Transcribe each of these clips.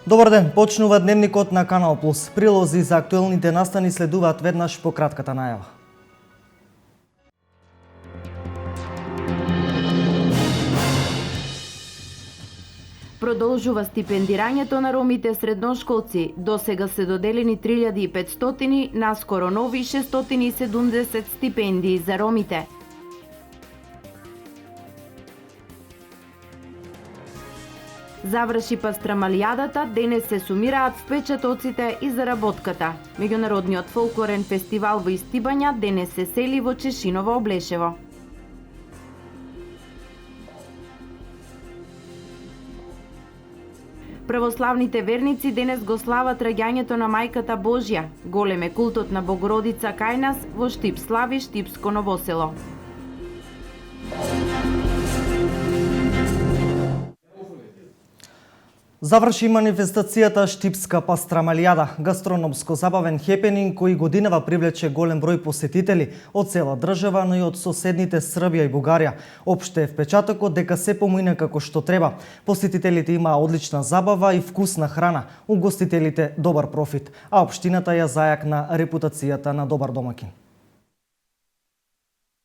Добар ден, почнува дневникот на Канал Плюс. Прилози за актуелните настани следуваат веднаш по кратката најава. Продолжува стипендирањето на ромите средношколци. До сега се доделени 3500, наскоро нови 670 стипендии за ромите. Заврши пастрамалијадата, денес се сумираат впечатоците и заработката. Меѓународниот фолклорен фестивал во Истибања денес се сели во Чешиново Облешево. Православните верници денес го слават раѓањето на Мајката Божја. Голем е култот на Богородица кај нас, во Штип слави Штипско Новосело. Заврши манифестацијата Штипска пастрамалијада, гастрономско забавен хепенинг кој годинава привлече голем број посетители од цела држава, но и од соседните Србија и Бугарија. Опште е впечатокот дека се помина како што треба. Посетителите имаа одлична забава и вкусна храна, угостителите добар профит, а општината ја зајакна репутацијата на добар домаќин.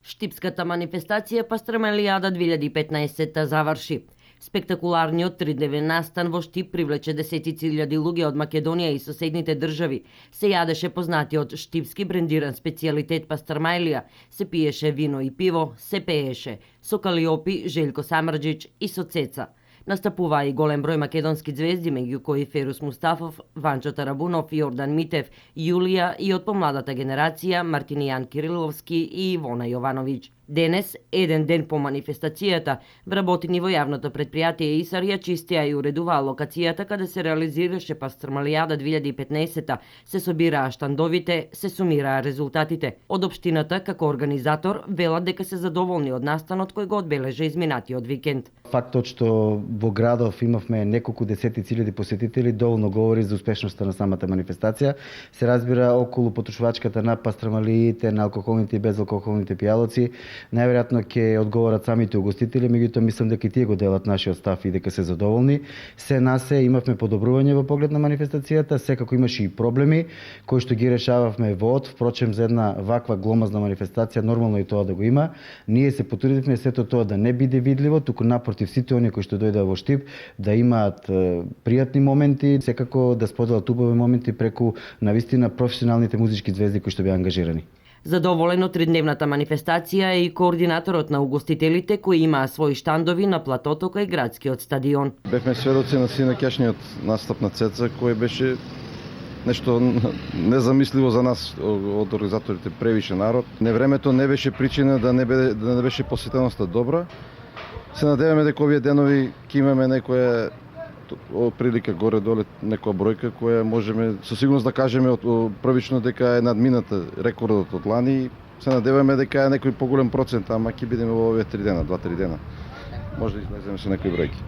Штипската манифестација Пастрамалијада 2015 заврши. Спектакуларниот тридневен настан во Штип привлече десетици илјади луѓе од Македонија и соседните држави. Се јадеше познатиот штипски брендиран специјалитет пастрамалија, се пиеше вино и пиво, се пееше со калиопи, Желјко Самрџич и со цеца. Настапуваа и голем број македонски звезди, меѓу кои Ферус Мустафов, Ванчо Тарабунов, Јордан Митев, Јулија и од помладата генерација Мартинијан Кириловски и Ивона Јовановиќ. Денес, еден ден по манифестацијата, вработени во јавното предпријатие ИСАР ја чистија и уредуваа локацијата каде се реализираше Пастрамалијада 2015, се собираа штандовите, се сумираа резултатите. Од општината, како организатор, велат дека се задоволни од настанот кој го одбележа изминатиот викенд. Фактот што во градов имавме неколку десетици илјади посетители доволно говори за успешноста на самата манифестација. Се разбира околу потрошувачката на пастрамалиите, на алкохолните и безалкохолните пијалоци, најверојатно ќе одговорат самите угостители, меѓутоа мислам дека и тие го делат нашиот став и дека се задоволни. Се насе имавме подобрување во поглед на манифестацијата, секако имаше и проблеми кои што ги решававме во од, впрочем за една ваква гломазна манифестација нормално и тоа да го има. Ние се потрудивме сето тоа да не биде видливо, туку напротив сите оние кои што дојдоа во Штип да имаат пријатни моменти, секако да споделат убави моменти преку навистина професионалните музички звезди кои што беа ангажирани. Задоволен од тридневната манифестација е и координаторот на угостителите кои имаа своји штандови на платото кај градскиот стадион. Бевме сведоци на синакјашниот настап на Цеца кој беше нешто незамисливо за нас од организаторите, превише народ. Невремето не беше причина да не беше посетеноста добра. Се надеваме дека овие денови ќе имаме некоја прилика горе-доле, некоја бројка која можеме со сигурност да кажеме првично дека е надмината рекордот од лани. Се надеваме дека е некој поголем процент, ама ќе бидеме во овие 3 дена, 2-3 дена. Може да излеземе со некои бројки.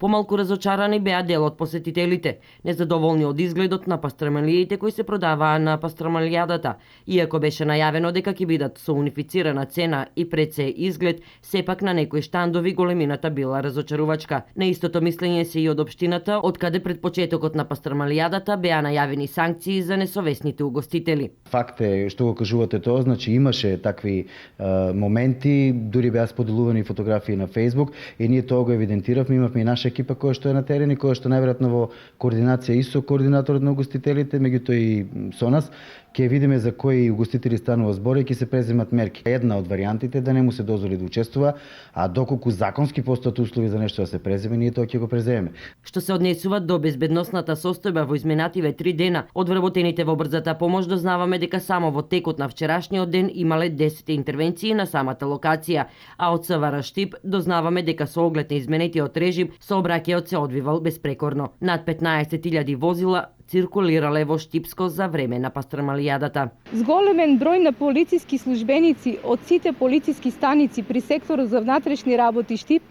Помалку разочарани беа дел од посетителите, незадоволни од изгледот на пастрамалиите кои се продаваа на пастрамалијадата. Иако беше најавено дека ќе бидат со унифицирана цена и пред се изглед, сепак на некои штандови големината била разочарувачка. На истото мислење се и од општината, од каде пред почетокот на пастрамалијадата беа најавени санкции за несовесните угостители. Факт е што го кажувате тоа, значи имаше такви моменти, дури беа споделувани фотографии на Facebook и ние тоа го евидентиравме, имавме и наша екипа која што е на терен и која што најверојатно во координација и со координаторот на угостителите, меѓутоа и со нас, ќе видиме за кои угостители станува збор и ќе се преземат мерки. Една од варијантите да не му се дозволи да учествува, а доколку законски постојат услови за нешто да се преземе, ние тоа ќе го преземеме. Што се однесува до безбедносната состојба во изминативе 3 дена, од вработените во брзата помош дознаваме дека само во текот на вчерашниот ден имале 10 интервенции на самата локација, а од СВР Штип дознаваме дека со оглед на изменетиот режим сообраќајот се одвивал безпрекорно. Над 15.000 возила циркулирале во Штипско за време на пастрамалијадата. Зголемен број на полициски службеници од сите полициски станици при секторот за внатрешни работи Штип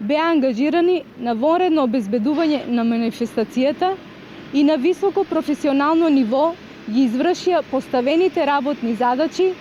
беа ангажирани на вонредно обезбедување на манифестацијата и на високо професионално ниво ги извршија поставените работни задачи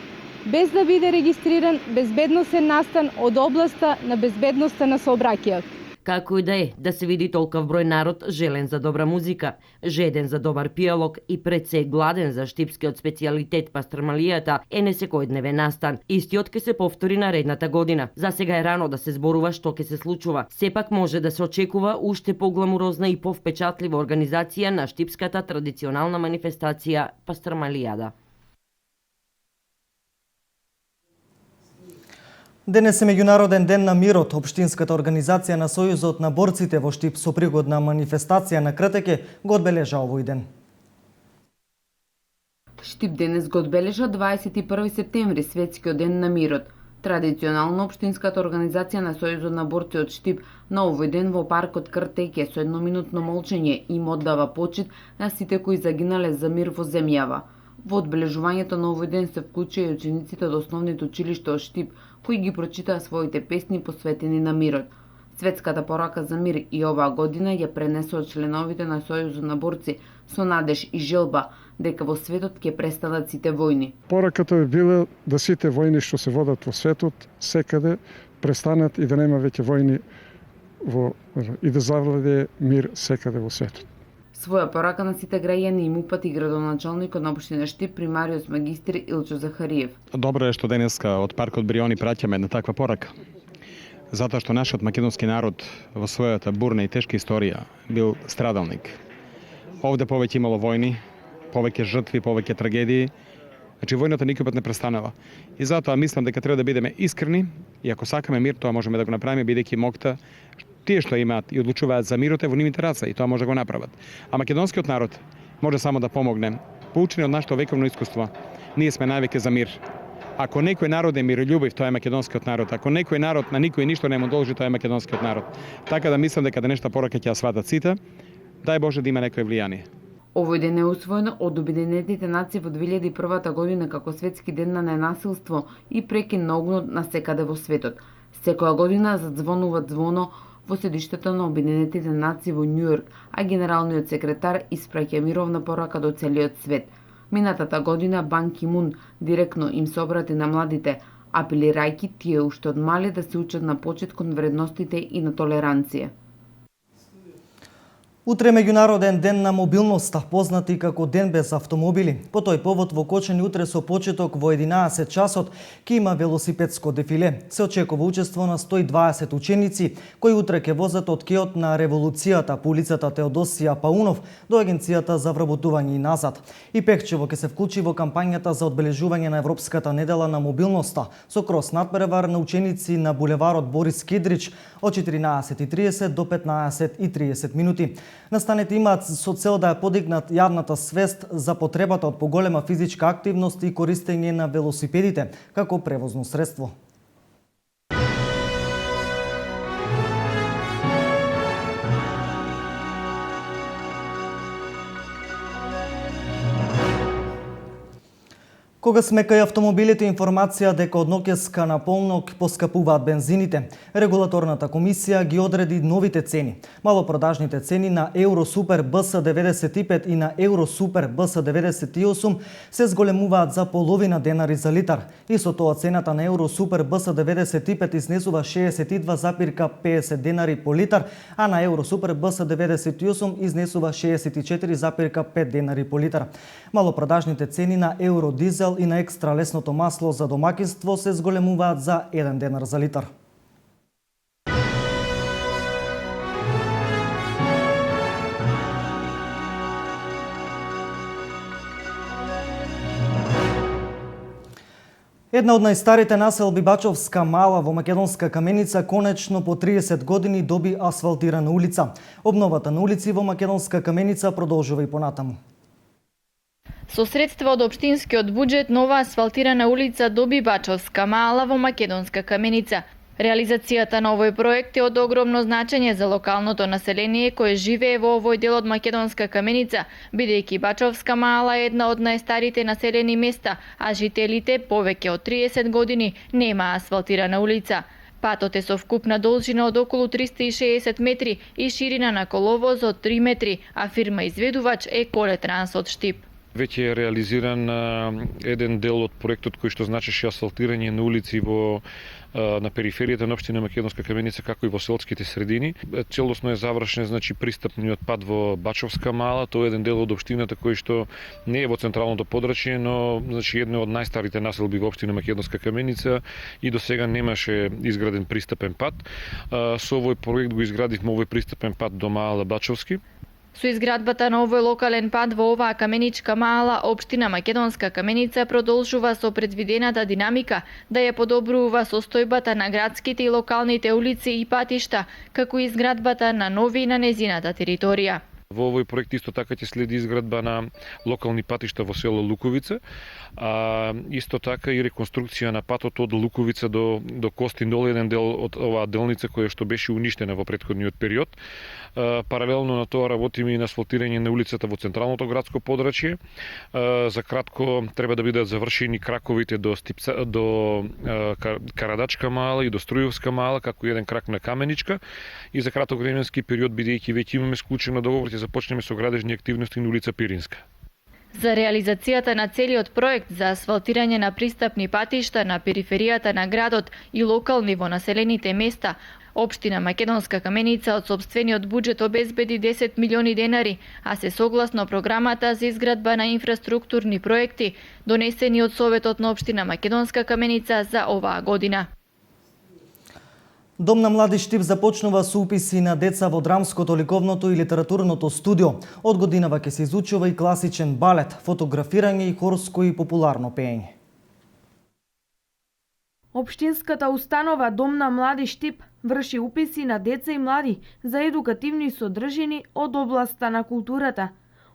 без да биде регистриран безбедносен настан од областа на безбедноста на сообраќајот. Како и да се види толков број народ желен за добра музика, жеден за добар пијалог и пред се гладен за штипскиот специјалитет пастрамалијата е не секојдневен настан. Истиот ќе се повтори наредната година. За сега е рано да се зборува што ќе се случува. Сепак може да се очекува уште погламурозна и повпечатлива организација на штипската традиционална манифестација Пастрамалијада. Денес е меѓународен ден на мирот. Општинската организација на Сојузот на борците во Штип со пригодна манифестација на Кратеке го одбележа овој ден. Штип денес го одбележа 21 септември, светскиот ден на мирот. Традиционално општинската организација на Сојузот на борци од Штип на овој ден во паркот Кратеке со едноминутно молчење им оддава почит на сите кои загинале за мир во земјава. Во одбележувањето на овој ден се вклучија и учениците од основните училишта од Штип, кои ги прочитаа своите песни посветени на мирот. Светската порака за мир и оваа година ја пренесоа членовите на Сојузот на борци со надеж и желба дека во светот ќе престанат сите војни. Пораката е била да сите војни што се водат во светот секаде престанат и да нема веќе војни и да завладее мир секаде во светот. Своја порака на сите граѓани им упати градоначалникот на општина Штип, примариус магистр Илчо Захариев. Добро е што денеска од паркот Бриони праќаме една таква порака. Затоа што нашиот македонски народ во својата бурна и тешка историја бил страдалник. Овде повеќе имало војни, повеќе жртви, повеќе трагедии. Значи војната никогаш не престанала. И затоа мислам дека треба да бидеме искрени и ако сакаме мир, тоа можеме да го направиме бидејќи мокта тие што имаат и одлучуваат за мирот е во нивните раце и тоа може да го направат. А македонскиот народ може само да помогне. Поучени од нашето вековно искуство, ние сме највеќе за мир. Ако некој народ е мирољубив, тоа е македонскиот народ. Ако некој народ на никој ништо не му должи, тоа е македонскиот народ. Така да мислам дека денешната порака ќе ја сватат сите. Дај Боже да има некој влијание. Овој ден е усвоен од Обединетите нации во 2001 година како светски ден на ненасилство и прекин на огнот на секаде во светот. Секоја година задзвонува звоно во седиштето на Обединетите нации во Њујорк, а генералниот секретар испраќа мировна порака до целиот свет. Минатата година Бан Ки Мун директно им се обрати на младите, апелирајќи тие уште од мали да се учат на почит кон вредностите и на толеранција. Утре е меѓународен ден на мобилноста, познат и како ден без автомобили. По тој повод во Кочани утре со почеток во 11 часот ќе има велосипедско дефиле. Се очекува учество на 120 ученици кои утре ќе возат од кеот на револуцијата по улицата Теодосија Паунов до агенцијата за вработување и назад. И Пекчево ќе се вклучи во кампањата за одбележување на Европската недела на мобилноста со крос надпревар на ученици на булеварот Борис Кидрич од 14:30 до 15:30 минути. Настаните имаат со цел да ја подигнат јавната свест за потребата од поголема физичка активност и користење на велосипедите како превозно средство. Кога сме кај автомобилите, информација дека од ноќеска на полнок поскапуваат бензините. Регулаторната комисија ги одреди новите цени. Малопродажните цени на Евросупер БС95 и на Евросупер БС98 се зголемуваат за половина денари за литар. И со тоа цената на Евросупер БС95 изнесува 62,50 денари по литар, а на Евросупер БС98 изнесува 64,5 денари по литар. Малопродажните цени на Евродизел и на екстра лесното масло за домакинство се зголемуваат за 1 денар за литар. Една од најстарите населби Бачовска мала во македонска Каменица конечно по 30 години доби асфалтирана улица. Обновата на улици во македонска Каменица продолжува и понатаму. Со средства од општинскиот буџет, нова асфалтирана улица доби Бачовска мала во македонска Каменица. Реализацијата на овој проект е од огромно значење за локалното население кое живее во овој дел од македонска Каменица, бидејќи Бачовска мала е една од најстарите населени места, а жителите повеќе од 30 години нема асфалтирана улица. Патот е со вкупна должина од околу 360 метри и ширина на коловоз од 3 метри, а фирма изведувач е Колетранс од Штип. Веќе е реализиран еден дел од проектот кој што значеше асфалтирање на улици на периферијата на општина Македонска Каменица, како и во селските средини. Целосно е завршен пристапниот пат во Бачовска мала. Тоа е еден дел од општината кој што не е во централното подрачје, но едно од најстарите населби во општина Македонска Каменица и до сега немаше изграден пристапен пат. Со овој проект го изградивме овој пристапен пат до Мала Бачовски. Со изградбата на овој локален пат во оваа каменичка мала, општина Македонска Каменица продолжува со предвидената динамика да ја подобрува состојбата на градските и локалните улици и патишта, како и изградбата на нови на незината територија. Во овој проект исто така ќе следи изградба на локални патишта во село Луковица, а исто така и реконструкција на патот од Луковица до Костин дол, еден дел од оваа делница која што беше уништена во претходниот период. Паралелно на тоа работиме и на асфалтирање на улицата во централното градско подрачје. За кратко треба да бидат завршени краковите до Карадачка мала и до Струјовска мала, како еден крак на Каменичка, и за краток временски период, бидејќи веќе имаме склучен договор, ќе започнеме со градежни активности на улица Пиринска. За реализацијата на целиот проект за асфалтирање на пристапни патишта на периферијата на градот и локални во населените места, општина Македонска Каменица од сопствениот буџет обезбеди 10 милиони денари, а се согласно програмата за изградба на инфраструктурни проекти, донесени од Советот на општина Македонска Каменица за оваа година. Дом на млади Штип започнува со уписи на деца во драмското, ликовното и литературното студио. Од годинава ќе се изучува и класичен балет, фотографирање и хорско и популарно пеење. Општинската установа Дом на млади Штип врши уписи на деца и млади за едукативни содржини од областа на културата.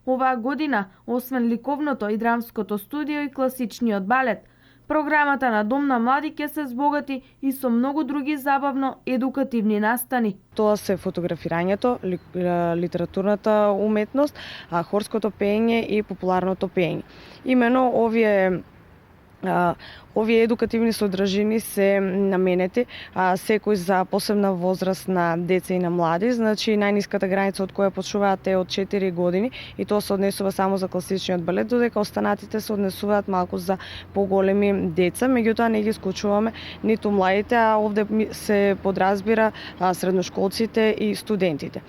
Оваа година, освен ликовното и драмското студио и класичниот балет, програмата на Дом на млади ќе се збогати и со многу други забавно едукативни настани. Тоа се фотографирањето, литературната уметност, хорското пеење и популарното пеење. Имено овие едукативни содржини се наменети секој за посебна возраст на деца и на млади, значи најниската граница од која почнуваат е од 4 години и тоа се однесува само за класичниот балет, додека останатите се однесуваат малку за поголеми деца, меѓутоа не ги исклучуваме ниту младите, а овде се подразбира средношколците и студентите.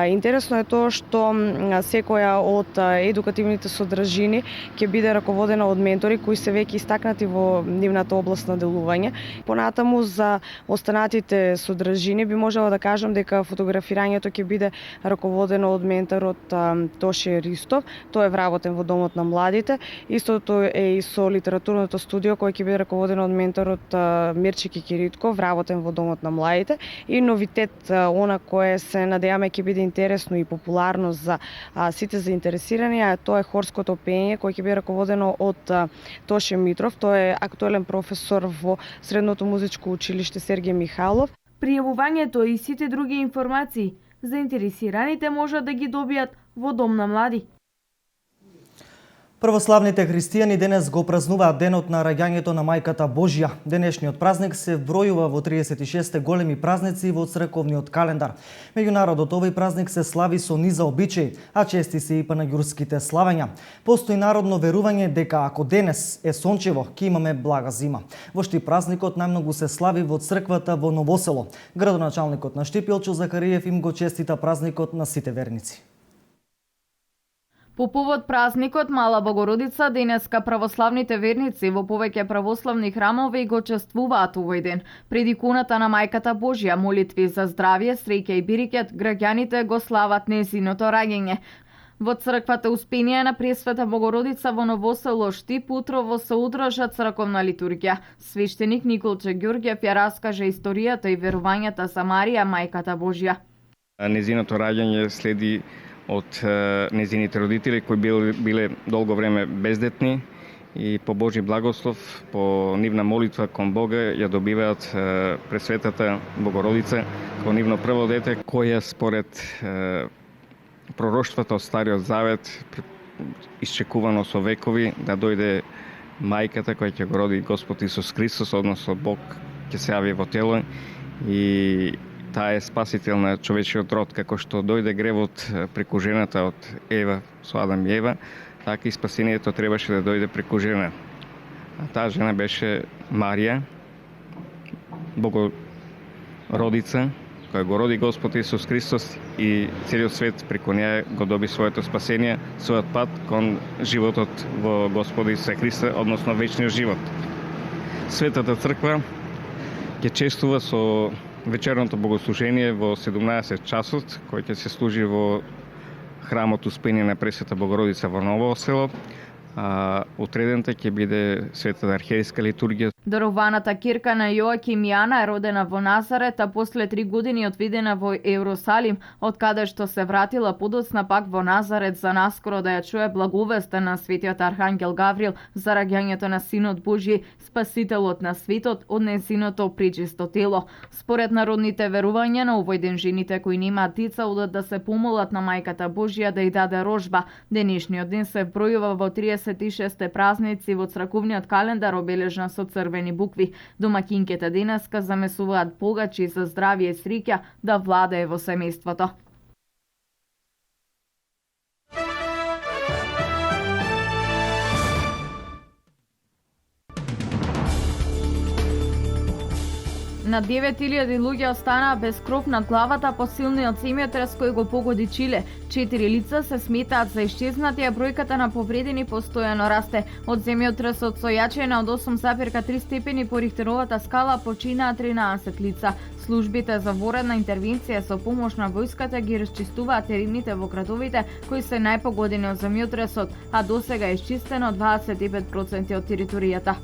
Интересно е тоа што секоја од едукативните содржини ќе биде раководена од ментори кои се веќе истакнати во нивната област на делување. Понатаму за останатите содржини би можела да кажам дека фотографирањето ќе биде раководено од менторот Тоше Ристов, тој е вработен во Домот на младите. Истото е и со литературното студио кој ќе биде раководено од менторот Мирче Кикиритко, вработен во Домот на младите. И новитет, она кое се надеваме ќе биде интересно и популарно за сите заинтересирани, а тоа е хорското пеење кој ќе биде раководено од Тоше Митров, тој е актуелен професор во Средното музичко училиште Сергеј Михайлов. Пријавувањето и сите други информации заинтересираните можат да ги добијат во Дом на млади. Православните христијани денес го празнуваат денот на раѓањето на Мајката Божја. Денешниот празник се вбројува во 36 големи празници во црковниот календар. Меѓу народот овој празник се слави со низа обичаи, а чести се и панаѓурските славења. Постои народно верување дека ако денес е сончево, ќе имаме блага зима. Во Штип празникот најмногу се слави во црквата во Новосело. Градоначалникот на Штип Јелчо Захариев им го честита празникот на сите верници. По повод празникот Мала Богородица, денеска православните верници во повеќе православни храмови го чествуваат овој ден. Пред иконата на Мајката Божја, молитви за здравје, среќа и бирикет, граѓаните го слават незиното раѓање. Во црквата Успенија на Пресвета Богородица во Новосело Штип утрово се одржа црковна литургија. Свештеник Николче Ѓорѓев ја раскаже историјата и верувањата за Марија, Мајката Божја. Незиното раѓање следи од незините родители кои биле долго време бездетни и по Божи благослов, по нивна молитва кон Бога ја добиваат Пресветата Богородица кон нивно прво дете, која според пророштвата од Стариот Завет исчекувано со векови да дојде мајката која ќе го роди Господ Исус Христос, односно Бог ќе се јави во тело и таа е спасител на човечиот род, како што дојде гревот преку жената од Ева со Адам и Ева, така и спасението требаше да дојде преку жена. А таа жена беше Марија, Богородица, која го роди Господ Исус Христос и целиот свет преку неја го доби своето спасение, својот пат кон животот во Господ Исуса Христа, односно вечниот живот. Светата црква ќе чествува со вечерното богослужение во 17 часот, кој ќе се служи во храмот Успение на Пресвета Богородица во Ново село. Утредента ќе биде светата архиерейска литургија. Дарованата кирка на Јоаким Јана е родена во Назарет, а после 3 години одведена во Ерусалим, од каде што се вратила подоцна пак во Назарет за наскоро да ја чуе благовеста на светиот архангел Гаврил за раѓањето на Синот Божи, Спасителот на светот од нејзиното пречисто тело. Според народните верувања на овој ден жените кои немаат деца одат да се помолат на мајката Божија да ја даде рожба. Денешниот ден се вбројува во 36 празници во црковниот календар обележан со црвени букви. Домакинките денеска замесуваат погачи за здравје и среќа да владее во семејството. На 9000 луѓе останаа без кров над главата по силниот земјотрес кој го погоди Чиле. 4 лица се сметаат за исчезнати, а бројката на повредени постојано расте. Од земјотресот со јачина од 8,3 степени по Рихтеровата скала починаа 13 лица. Службите за воредна интервенција со помош на војската ги расчистуваат терените во градовите кои се најпогодени од земјотресот, а досега е исчистено 25% од територијата.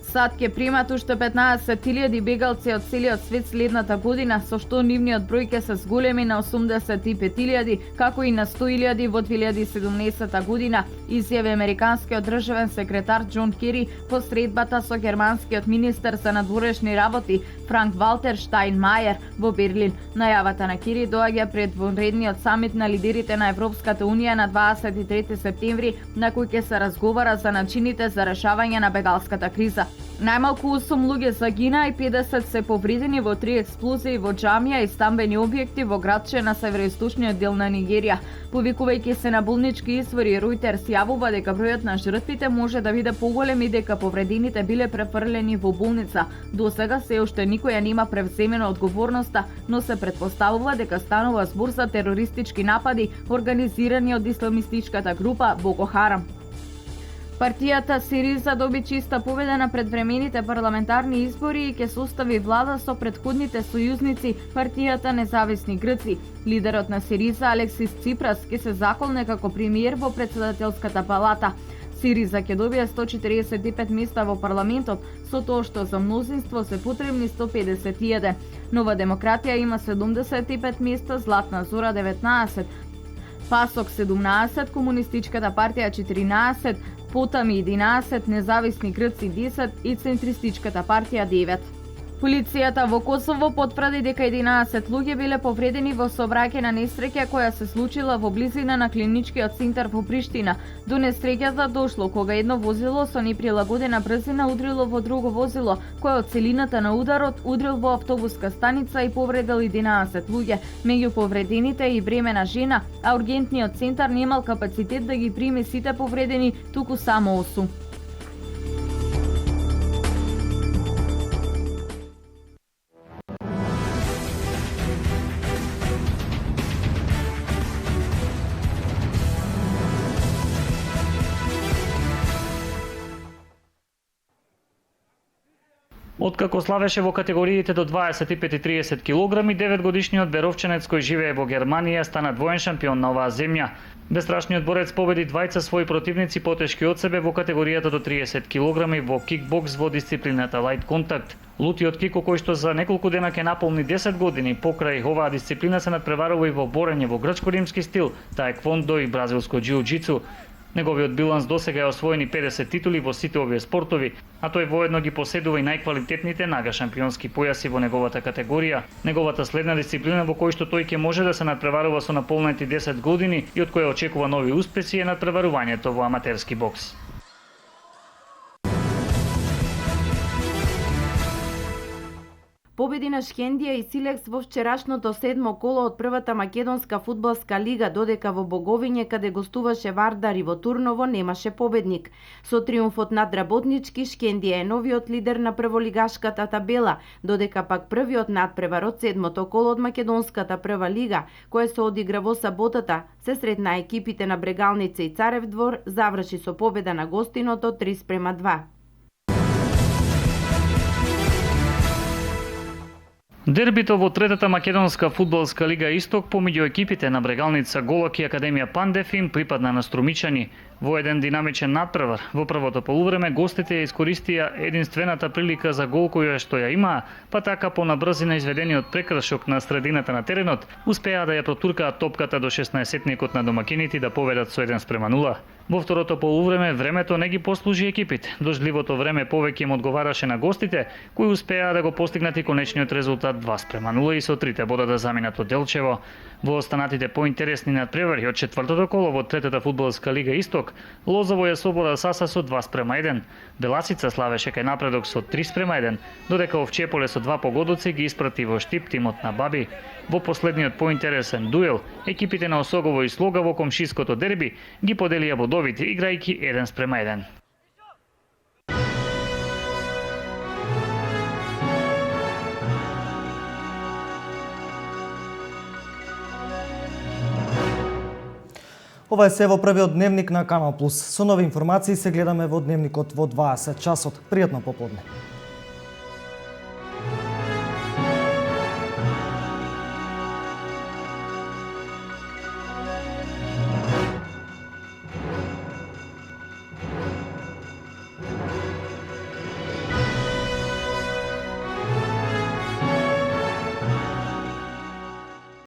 САД ќе примат уште 15.000 бегалци од целиот свет следната година, со што нивниот број ќе се зголеми на 85.000, како и на 100.000 во 2017 година, изјави американскиот државен секретар Џон Кери по средбата со германскиот министер за надворешни работи Франк Валтер Штајнмајер во Берлин. Најавата на Кери доаѓа пред вонредниот самит на лидерите на Европската унија на 23 септември, на кој ќе се разговара за начините за решавање на бегалската криза. Најмалку 8 луѓе загинаа и 50 се повредени во 3 експлозии во џамија и стамбени објекти во градче на североисточниот дел на Нигерија. Повикувајќи се на болнички извори, Ројтерс јавува дека бројот на жртвите може да биде поголем и дека повредените биле префрлени во болница. Досега се уште никоја нема превземена одговорноста, но се претпоставува дека станува збор за терористички напади организирани од исламистичката група Боко Харам. Партијата Сириза доби чиста победа на предвремените парламентарни избори и ќе состави влада со претходните сојузници партијата Независни Грци. Лидерот на Сириза Алексис Ципрас ќе се заколне како премиер во претседателската палата. Сириза ќе добие 145 места во парламентот, со тоа што за мнозинство се потребни 151. Нова демократија има 75 места, Златна зора 19, Пасок 17, Комунистичката партија 14, Потами 11, Независни Грци 10 и Центристичката партија 9. Полицијата во Косово потврди дека 11 луѓе биле повредени во сообраќајна несреќа која се случила во близина на клиничкиот центар во Приштина. До несреќата дошло кога едно возило со неприлагодена брзина удрило во друго возило, кое од целината на ударот удрил во автобуска станица и повредил 11 луѓе. Меѓу повредените и бремена жена, а ургентниот центар немал капацитет да ги приме сите повредени, туку само 8. Откако славеше во категориите до 25 и 30 кг, 9-годишниот Беровченец кој живее во Германија стана двоен шампион на оваа земја. Бестрашниот борец победи двајца своји противници потешки од себе во категоријата до 30 кг и во кикбокс во дисциплината лајт контакт. Лутиот Кико, кој што за неколку дена ќе наполни 10 години, покрај оваа дисциплина се надпреварува и во борење во грчко-римски стил, таеквондо и бразилско џиу-џицу. Неговиот биланс досега е освоени 50 титули во сите овие спортови, а тој воедно ги поседува и најквалитетните нага шампионски појаси во неговата категорија. Неговата следна дисциплина во кој што тој ќе може да се надпреварува со наполнети 10 години и од која очекува нови успеси е надпреварувањето во аматерски бокс. Победи Арена Шкендија и Силекс во вчерашното 7 коло од првата македонска фудбалска лига, додека во Боговиње, каде гостуваше Вардар и во Турново, немаше победник. Со триумфот над Работнички, Шкендија е новиот лидер на прволигашката табела, додека пак првиот надпревар од 7-то коло од македонската прва лига, кој се одигра во саботата, се сретна екипите на Брегалница и Царев двор, заврши со победа на гостиното 3:2. Дербито во третата македонска фудбалска лига Исток помеѓу екипите на Брегалница Голок и Академија Пандефин припадна на Струмичани. Во еден динамичен надпревар, во првото полувреме гостите ја искористија единствената прилика за гол која што ја имаа, па така по набрзина изведениот прекршок на средината на теренот, успеа да ја протуркаат топката до 16-тникот на домакините и да победат со 1:0. Во второто полувреме времето не ги послужи екипите. Дождливото време повеќе им одговараше на гостите, кои успеа да го постигнат и конечниот резултат 2:0 и со 3 бода да заминат од Делчево. Во останатите поинтересни надпревари од четвртото коло во третата фудбалска лига Исток, Лозово ја собора Саса со 2:1. Беласица славеше кај напредок со 3:1, додека Овчеполе со 2 погодоци ги испрати во Штип тимот на Баби. Во последниот поинтересен дуел, екипите на Осогово и Слога во комшиското дерби ги поделија бодовите играјќи 1:1. Ова е се во првиот дневник на Канал Плюс. Со нови информации се гледаме во дневникот во 20 часот. Пријатно поподне.